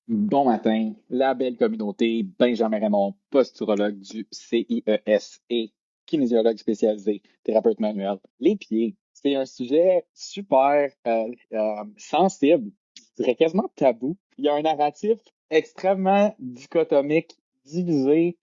Bon matin, la belle communauté, Benjamin Raymond, posturologue du CIES et kinésiologue spécialisé, thérapeute manuel. Les pieds, c'est un sujet super sensible, je dirais quasiment tabou. Il y a un narratif extrêmement dichotomique, divisé,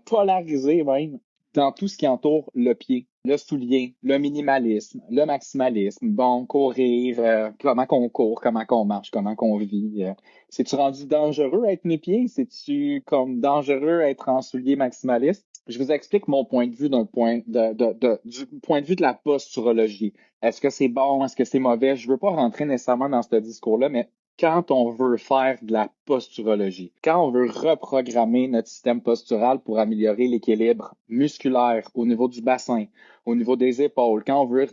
polarisé même, dans tout ce qui entoure le pied, le soulier, le minimalisme, le maximalisme, bon, courir, comment qu'on court, comment qu'on marche, comment qu'on vit. C'est-tu rendu dangereux être nu-pied? C'est-tu comme dangereux être en soulier maximaliste? Je vous explique mon point de vue du point de vue de la posturologie. Est-ce que c'est bon? Est-ce que c'est mauvais? Je veux pas rentrer nécessairement dans ce discours-là, mais quand on veut faire de la posturologie, quand on veut reprogrammer notre système postural pour améliorer l'équilibre musculaire au niveau du bassin, au niveau des épaules, quand on veut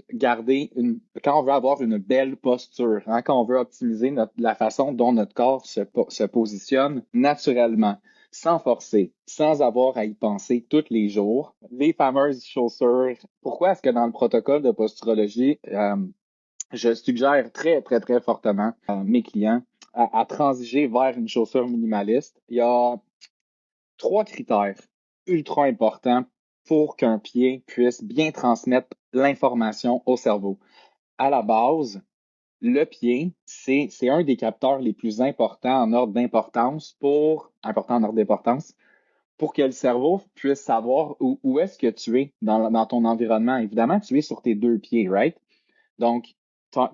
avoir une belle posture, hein, quand on veut optimiser la façon dont notre corps se positionne naturellement, sans forcer, sans avoir à y penser tous les jours, les fameuses chaussures. Pourquoi est-ce que dans le protocole de posturologie, je suggère très, très, très fortement à mes clients à transiger vers une chaussure minimaliste? Il y a trois critères ultra importants pour qu'un pied puisse bien transmettre l'information au cerveau. À la base, le pied, c'est un des capteurs les plus importants en ordre d'importance pour que le cerveau puisse savoir où est-ce que tu es dans ton environnement. Évidemment, tu es sur tes deux pieds, right? Donc,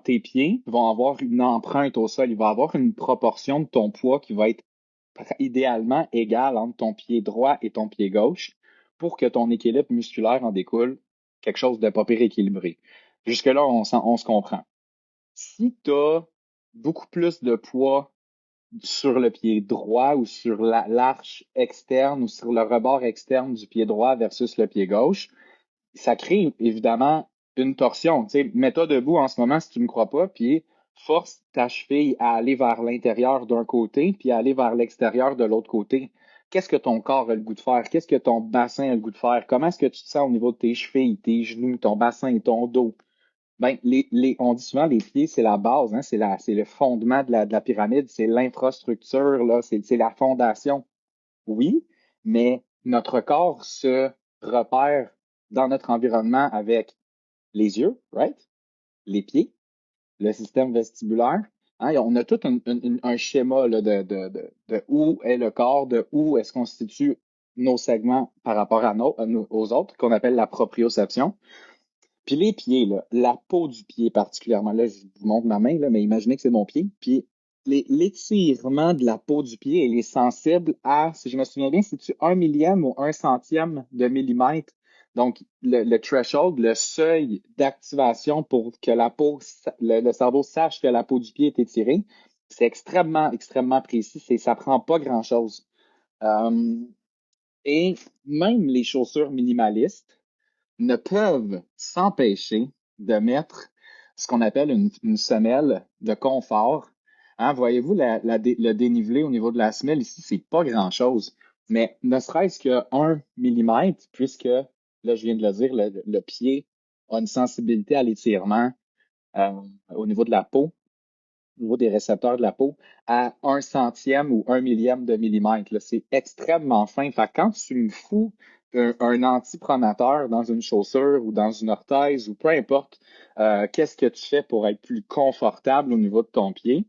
tes pieds vont avoir une empreinte au sol. Il va avoir une proportion de ton poids qui va être idéalement égale entre ton pied droit et ton pied gauche pour que ton équilibre musculaire en découle quelque chose de pas pire équilibré. Jusque-là, on se comprend. Si tu as beaucoup plus de poids sur le pied droit ou sur l'arche externe ou sur le rebord externe du pied droit versus le pied gauche, ça crée évidemment une torsion. Tu sais, mets-toi debout en ce moment si tu ne me crois pas, puis force ta cheville à aller vers l'intérieur d'un côté, puis à aller vers l'extérieur de l'autre côté. Qu'est-ce que ton corps a le goût de faire? Qu'est-ce que ton bassin a le goût de faire? Comment est-ce que tu te sens au niveau de tes chevilles, tes genoux, ton bassin et ton dos? Ben, on dit souvent les pieds, c'est la base, hein, c'est le fondement de la pyramide, c'est l'infrastructure, là, c'est la fondation. Oui, mais notre corps se repère dans notre environnement avec les yeux, right? Les pieds, le système vestibulaire. Hein, on a tout un schéma là, de où est le corps, de où est-ce qu'on situe nos segments par rapport aux autres, qu'on appelle la proprioception. Puis les pieds, là, la peau du pied particulièrement, là, je vous montre ma main, là, mais imaginez que c'est mon pied. Puis l'étirement de la peau du pied, elle est sensible à, si je me souviens bien, c'est-tu 1 millième ou 1 centième de millimètre? Donc, le threshold, le seuil d'activation pour que le cerveau sache que la peau du pied est étirée, c'est extrêmement, extrêmement précis. Ça prend pas grand-chose. Euh, et même les chaussures minimalistes, ne peuvent s'empêcher de mettre ce qu'on appelle une semelle de confort. Hein, voyez-vous le dénivelé au niveau de la semelle ici, c'est pas grand-chose. Mais ne serait-ce que 1 millimètre, puisque, là, je viens de le dire, le pied a une sensibilité à l'étirement euh, au niveau de la peau, au niveau des récepteurs de la peau, à 1 centième ou 1 millième de millimètre. Là. C'est extrêmement fin. Fait que quand tu me fous un antipronateur dans une chaussure ou dans une orthèse ou peu importe, qu'est-ce que tu fais pour être plus confortable au niveau de ton pied?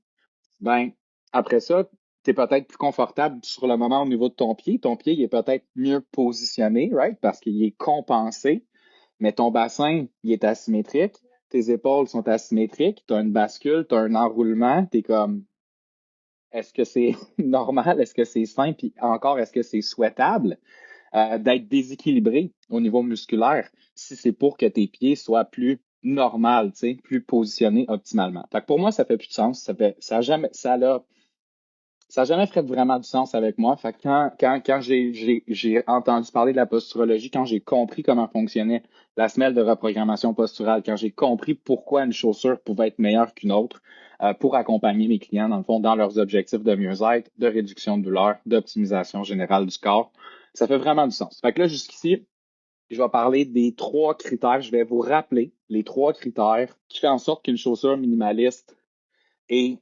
Ben, après ça, tu es peut-être plus confortable sur le moment au niveau de ton pied. Ton pied, il est peut-être mieux positionné, right? Parce qu'il est compensé, mais ton bassin, il est asymétrique. Tes épaules sont asymétriques. Tu as une bascule, tu as un enroulement. Tu es comme, est-ce que c'est normal? Est-ce que c'est sain? Puis encore, est-ce que c'est souhaitable d'être déséquilibré au niveau musculaire si c'est pour que tes pieds soient plus normales, tu sais, plus positionnés optimalement? Fait que pour moi, ça fait plus de sens. Ça a jamais fait vraiment du sens avec moi. Fait que quand j'ai entendu parler de la posturologie, quand j'ai compris comment fonctionnait la semelle de reprogrammation posturale, quand j'ai compris pourquoi une chaussure pouvait être meilleure qu'une autre pour accompagner mes clients, dans le fond, dans leurs objectifs de mieux-être, de réduction de douleur, d'optimisation générale du corps, ça fait vraiment du sens. Fait que là, jusqu'ici, je vais parler des trois critères. Je vais vous rappeler les trois critères qui font en sorte qu'une chaussure minimaliste est,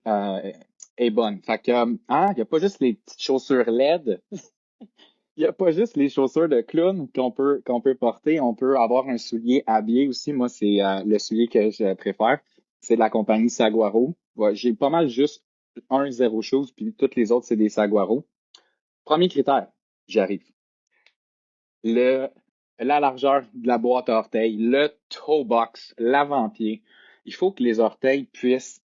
est bonne. Fait que, il n'y a pas juste les petites chaussures LED, il n'y a pas juste les chaussures de clown qu'on peut porter, on peut avoir un soulier habillé aussi. Moi, c'est le soulier que je préfère. C'est de la compagnie Saguaro. Ouais, j'ai pas mal juste un zéro chose, puis toutes les autres, c'est des Saguaro. Premier critère, j'arrive. Le, la largeur de la boîte à orteils, le toe box, l'avant-pied. Il faut que les orteils puissent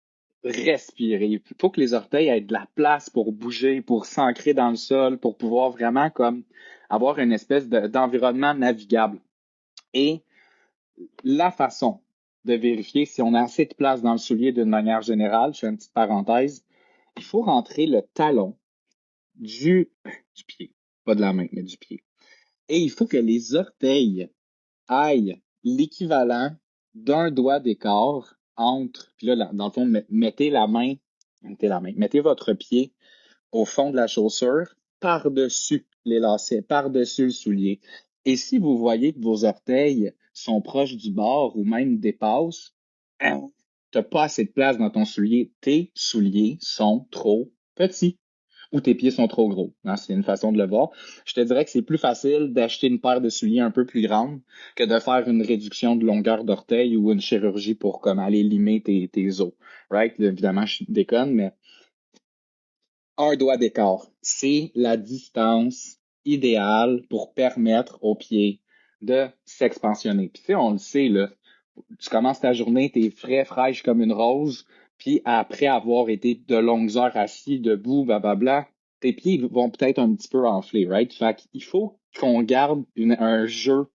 respirer. Il faut que les orteils aient de la place pour bouger, pour s'ancrer dans le sol, pour pouvoir vraiment comme avoir une espèce d'environnement navigable. Et la façon de vérifier si on a assez de place dans le soulier d'une manière générale, je fais une petite parenthèse, il faut rentrer le talon du pied, pas de la main, mais du pied. Et il faut que les orteils aillent l'équivalent d'un doigt d'écart entre, puis là, dans le fond, mettez votre pied au fond de la chaussure, par-dessus les lacets, par-dessus le soulier. Et si vous voyez que vos orteils sont proches du bord ou même dépassent, t'as pas assez de place dans ton soulier. Tes souliers sont trop petits ou tes pieds sont trop gros. Hein, c'est une façon de le voir. Je te dirais que c'est plus facile d'acheter une paire de souliers un peu plus grande que de faire une réduction de longueur d'orteil ou une chirurgie pour comme aller limer tes os. Right? Là, évidemment, je déconne, mais un doigt d'écart, c'est la distance idéale pour permettre aux pieds de s'expansionner. Puis tu sais, on le sait, là, tu commences ta journée, t'es frais, fraîche comme une rose, puis après avoir été de longues heures assis, debout, blablabla, tes pieds vont peut-être un petit peu enfler, right? Fait qu'il faut qu'on garde un jeu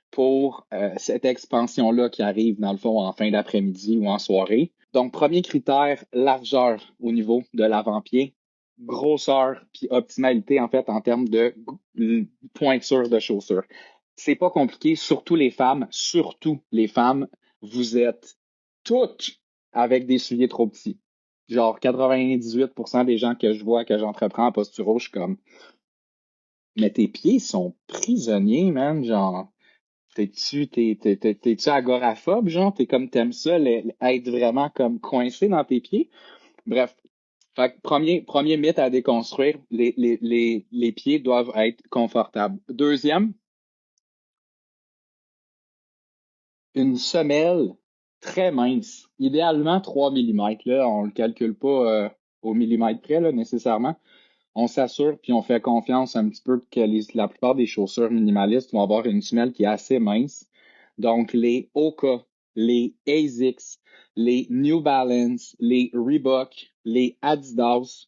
pour cette expansion-là qui arrive, dans le fond, en fin d'après-midi ou en soirée. Donc, premier critère, largeur au niveau de l'avant-pied, grosseur puis optimalité, en fait, en termes de pointure de chaussure. C'est pas compliqué, surtout les femmes, vous êtes toutes avec des souliers trop petits. Genre 98% des gens que je vois que j'entreprends en posturo, je suis comme, mais tes pieds sont prisonniers, man, genre, t'es-tu agoraphobe, genre? T'es comme t'aimes ça, être vraiment comme coincé dans tes pieds? Bref. Fait que premier mythe à déconstruire, les pieds doivent être confortables. Deuxième, une semelle très mince, idéalement 3 millimètres. Là, on le calcule pas au millimètre près, là, nécessairement. On s'assure puis on fait confiance un petit peu que la plupart des chaussures minimalistes vont avoir une semelle qui est assez mince. Donc, les Hoka, les ASICS, les New Balance, les Reebok, les Adidas,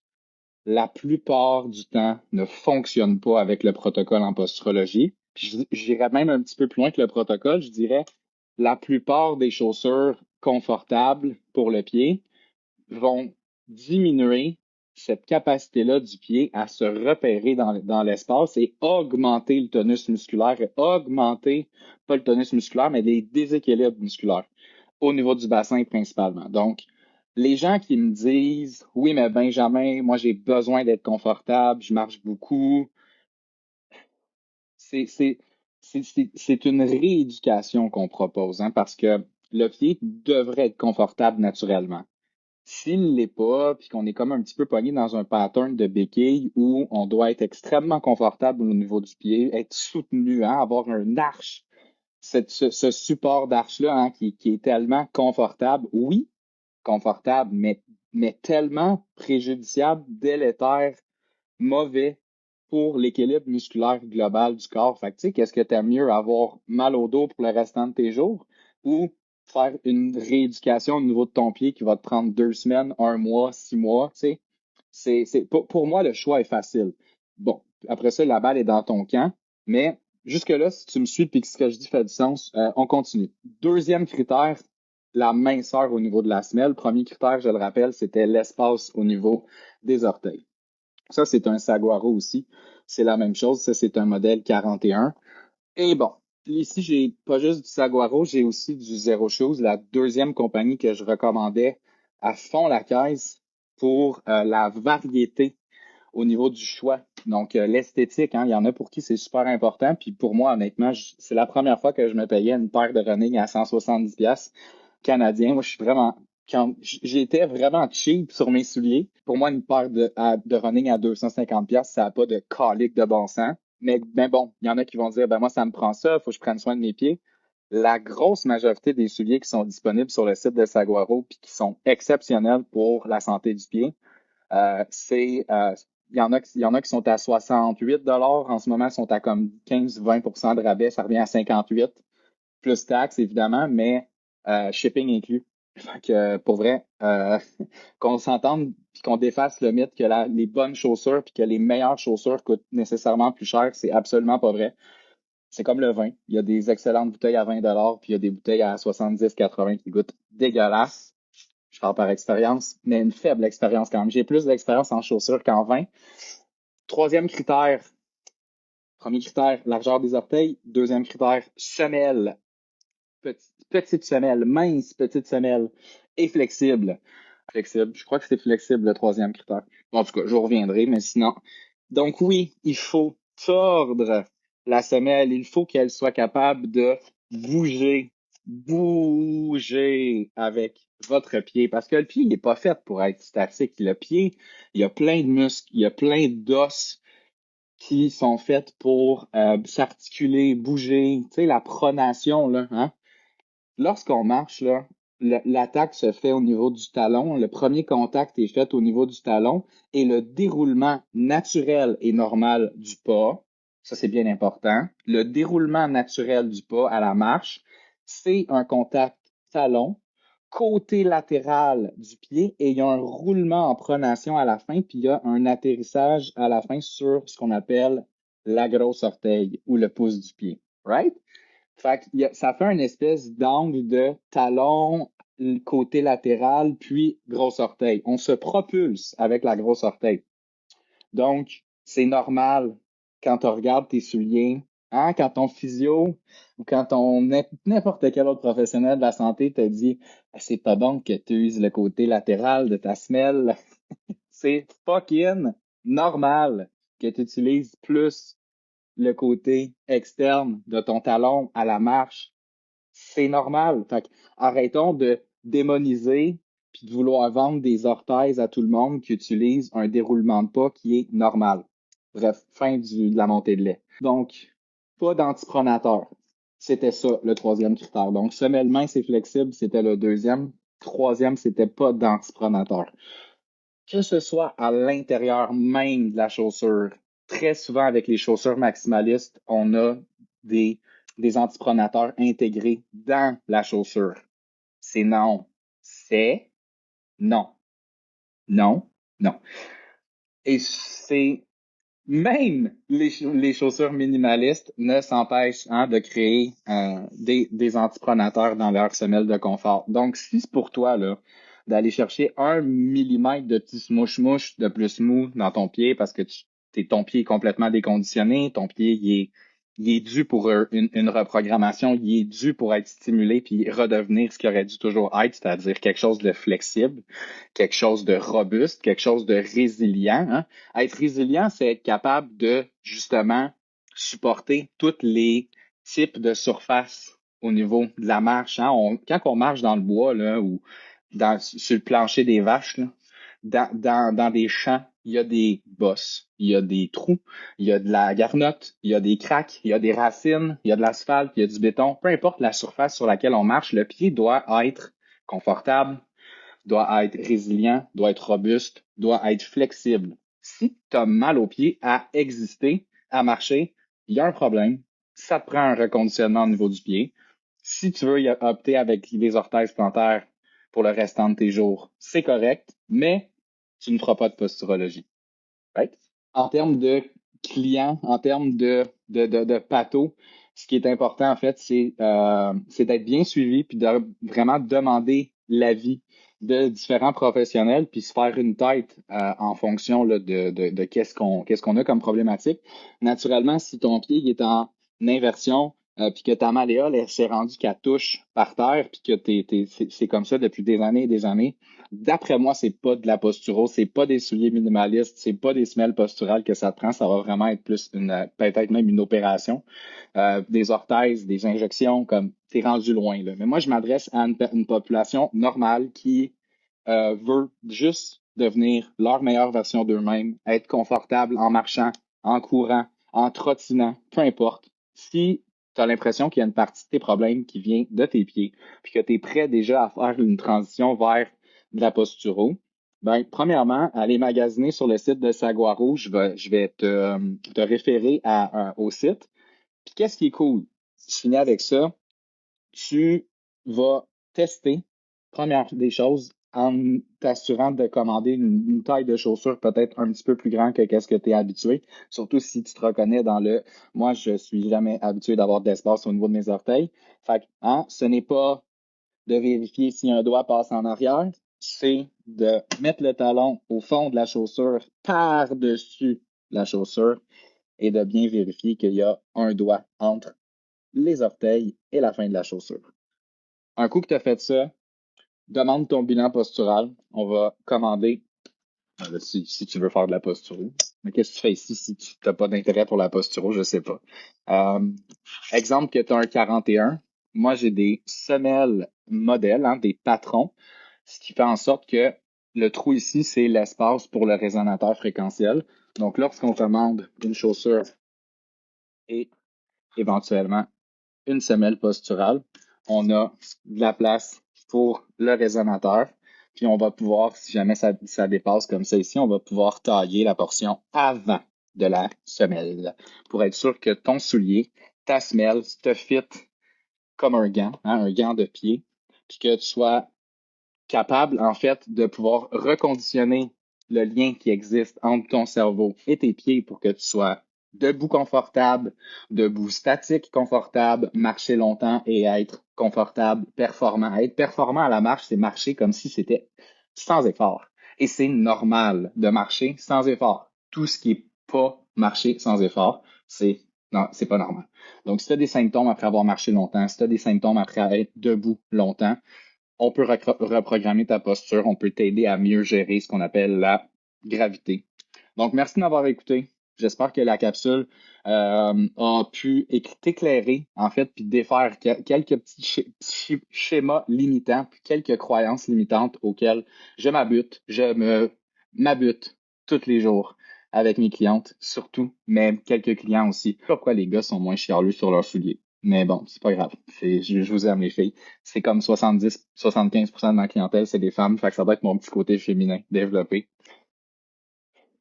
la plupart du temps ne fonctionnent pas avec le protocole en posturologie. Puis j'irais même un petit peu plus loin que le protocole, je dirais la plupart des chaussures confortables pour le pied vont diminuer cette capacité-là du pied à se repérer dans l'espace et augmenter le tonus musculaire, et augmenter, pas le tonus musculaire, mais les déséquilibres musculaires au niveau du bassin principalement. Donc, les gens qui me disent, oui, mais Benjamin, moi j'ai besoin d'être confortable, je marche beaucoup, c'est, c'est, c'est une rééducation qu'on propose, hein, parce que le pied devrait être confortable naturellement. S'il l'est pas, puis qu'on est comme un petit peu pogné dans un pattern de béquille où on doit être extrêmement confortable au niveau du pied, être soutenu, hein, avoir un arche, ce support d'arche-là hein, qui est tellement confortable, oui, confortable, mais tellement préjudiciable, délétère, mauvais pour l'équilibre musculaire global du corps. Fait que, tu sais, qu'est-ce que t'aimes mieux, avoir mal au dos pour le restant de tes jours ou faire une rééducation au niveau de ton pied qui va te prendre 2 semaines, un mois, 6 mois, tu sais? Pour moi, le choix est facile. Bon, après ça, la balle est dans ton camp, mais jusque-là, si tu me suis et que ce que je dis fait du sens, on continue. Deuxième critère, la minceur au niveau de la semelle. Premier critère, je le rappelle, c'était l'espace au niveau des orteils. Ça, c'est un Saguaro aussi. C'est la même chose. Ça, c'est un modèle 41. Et bon, ici, j'ai pas juste du Saguaro, j'ai aussi du Zero Shoes, la deuxième compagnie que je recommandais à fond la caisse pour la variété au niveau du choix. Donc, l'esthétique, hein, il y en a pour qui c'est super important. Puis pour moi, honnêtement, c'est la première fois que je me payais une paire de running à 170$ canadiens. Moi, je suis vraiment quand j'étais vraiment cheap sur mes souliers, pour moi, une paire de running à 250$, ça n'a pas de calique de bon sens. Mais bon, il y en a qui vont dire, ben moi, ça me prend ça, faut que je prenne soin de mes pieds. La grosse majorité des souliers qui sont disponibles sur le site de Saguaro puis qui sont exceptionnels pour la santé du pied, il y en a qui sont à 68$. En ce moment, ils sont à comme 15-20% de rabais. Ça revient à 58, plus taxes, évidemment, mais shipping inclus. Fait que, pour vrai, qu'on s'entende puis qu'on défasse le mythe que les bonnes chaussures puis que les meilleures chaussures coûtent nécessairement plus cher, c'est absolument pas vrai. C'est comme le vin. Il y a des excellentes bouteilles à 20$, puis il y a des bouteilles à 70-80 qui goûtent dégueulasses. Je parle par expérience, mais une faible expérience quand même. J'ai plus d'expérience en chaussures qu'en vin. Troisième critère, premier critère, largeur des orteils. Deuxième critère, semelle. Petite semelle, mince petite semelle et flexible. Flexible. Je crois que c'est flexible le troisième critère. Bon, en tout cas, je reviendrai, mais sinon. Donc oui, il faut tordre la semelle. Il faut qu'elle soit capable de bouger, bouger avec votre pied. Parce que le pied, il n'est pas fait pour être statique. Le pied, il y a plein de muscles, il y a plein d'os qui sont faits pour s'articuler, bouger. Tu sais, la pronation, là, hein? Lorsqu'on marche, là, l'attaque se fait au niveau du talon. Le premier contact est fait au niveau du talon et le déroulement naturel et normal du pas, ça c'est bien important. Le déroulement naturel du pas à la marche, c'est un contact talon, côté latéral du pied et il y a un roulement en pronation à la fin, puis il y a un atterrissage à la fin sur ce qu'on appelle la grosse orteil ou le pouce du pied. Right? Fait que ça fait une espèce d'angle de talon, côté latéral, puis grosse orteil. On se propulse avec la grosse orteil. Donc, c'est normal quand tu regardes tes souliers, hein, quand ton physio ou quand n'importe quel autre professionnel de la santé te dit c'est pas bon que tu uses le côté latéral de ta semelle. C'est fucking normal que tu utilises plus le côté externe de ton talon à la marche. C'est normal. Fait que arrêtons de démoniser puis de vouloir vendre des orthèses à tout le monde qui utilise un déroulement de pas qui est normal. Bref, fin de la montée de lait. Donc, pas d'antipronateur. C'était ça, le troisième critère. Donc, semelle mince et flexible, c'était le deuxième. Troisième, c'était pas d'antipronateur. Que ce soit à l'intérieur même de la chaussure, très souvent avec les chaussures maximalistes, on a des, des antipronateurs intégrés dans la chaussure. C'est non. C'est non. Non. Non. Et c'est même les chaussures minimalistes ne s'empêchent de créer des antipronateurs dans leur semelle de confort. Donc, si c'est pour toi là d'aller chercher 1 millimètre de petit smouche-mouche de plus mou dans ton pied parce que ton pied est complètement déconditionné, ton pied il est dû pour une reprogrammation, il est dû pour être stimulé puis redevenir ce qu'il aurait dû toujours être, c'est-à-dire quelque chose de flexible, quelque chose de robuste, quelque chose de résilient. Hein? Être résilient, c'est être capable de, justement, supporter tous les types de surfaces au niveau de la marche. Hein? Quand on marche dans le bois, là, ou sur le plancher des vaches, là, dans des champs, il y a des bosses, il y a des trous, il y a de la garnotte, il y a des craques, il y a des racines, il y a de l'asphalte, il y a du béton. Peu importe la surface sur laquelle on marche, le pied doit être confortable, doit être résilient, doit être robuste, doit être flexible. Si tu as mal au pied à exister, à marcher, il y a un problème. Ça te prend un reconditionnement au niveau du pied. Si tu veux opter avec les orthèses plantaires pour le restant de tes jours, c'est correct, mais tu ne feras pas de posturologie. Right? En termes de clients, en termes de pathos, ce qui est important, en fait, c'est d'être bien suivi puis de vraiment demander l'avis de différents professionnels puis se faire une tête en fonction là, de qu'est-ce qu'on a comme problématique. Naturellement, si ton pied il est en inversion puis que ta malléole elle s'est rendue qu'elle touche par terre puis que c'est comme ça depuis des années et des années, d'après moi, c'est pas de la posturo, c'est pas des souliers minimalistes, c'est pas des semelles posturales que ça te prend, ça va vraiment être plus peut-être même une opération, des orthèses, des injections, comme t'es rendu loin là. Mais moi, je m'adresse à une population normale qui veut juste devenir leur meilleure version d'eux-mêmes, être confortable en marchant, en courant, en trottinant, peu importe. Si tu as l'impression qu'il y a une partie de tes problèmes qui vient de tes pieds, puis que tu es prêt déjà à faire une transition vers de la posturo, ben, premièrement, aller magasiner sur le site de Saguaro, je vais te référer au site. Puis qu'est-ce qui est cool? Si je finis avec ça, tu vas tester, première des choses, en t'assurant de commander une taille de chaussure peut-être un petit peu plus grande que qu'est-ce que tu es habitué, surtout si tu te reconnais dans le moi, je suis jamais habitué d'avoir de l'espace au niveau de mes orteils. Fait que, hein, ce n'est pas de vérifier si un doigt passe en arrière, c'est de mettre le talon au fond de la chaussure par-dessus la chaussure et de bien vérifier qu'il y a un doigt entre les orteils et la fin de la chaussure. Un coup que tu as fait ça, demande ton bilan postural. On va commander, si tu veux faire de la posturo. Mais qu'est-ce que tu fais ici si tu n'as pas d'intérêt pour la posturo? Je sais pas. Exemple que tu as un 41. Moi, j'ai des semelles modèles, hein, des patrons, ce qui fait en sorte que le trou ici, c'est l'espace pour le résonateur fréquentiel. Donc, lorsqu'on commande une chaussure et éventuellement une semelle posturale, on a de la place pour le résonateur. Puis on va pouvoir, si jamais ça dépasse comme ça ici, on va pouvoir tailler la portion avant de la semelle pour être sûr que ton soulier, ta semelle, te fit comme un gant, hein, un gant de pied, puis que tu sois capable, en fait, de pouvoir reconditionner le lien qui existe entre ton cerveau et tes pieds pour que tu sois debout confortable, debout statique confortable, marcher longtemps et être confortable, performant. Être performant à la marche, c'est marcher comme si c'était sans effort. Et c'est normal de marcher sans effort. Tout ce qui est pas marcher sans effort, non, c'est pas normal. Donc, si tu as des symptômes après avoir marché longtemps, si tu as des symptômes après être debout longtemps, on peut reprogrammer ta posture, on peut t'aider à mieux gérer ce qu'on appelle la gravité. Donc, merci de m'avoir écouté. J'espère que la capsule a pu t'éclairer, en fait, puis défaire quelques petits schémas limitants, puis quelques croyances limitantes auxquelles je m'abute tous les jours avec mes clientes, surtout, mais quelques clients aussi. Pourquoi les gars sont moins chialeux sur leurs souliers? Mais bon, c'est pas grave. Je vous aime les filles. C'est comme 70-75% de ma clientèle, c'est des femmes. Fait que ça doit être mon petit côté féminin développé.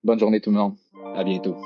Bonne journée tout le monde. À bientôt.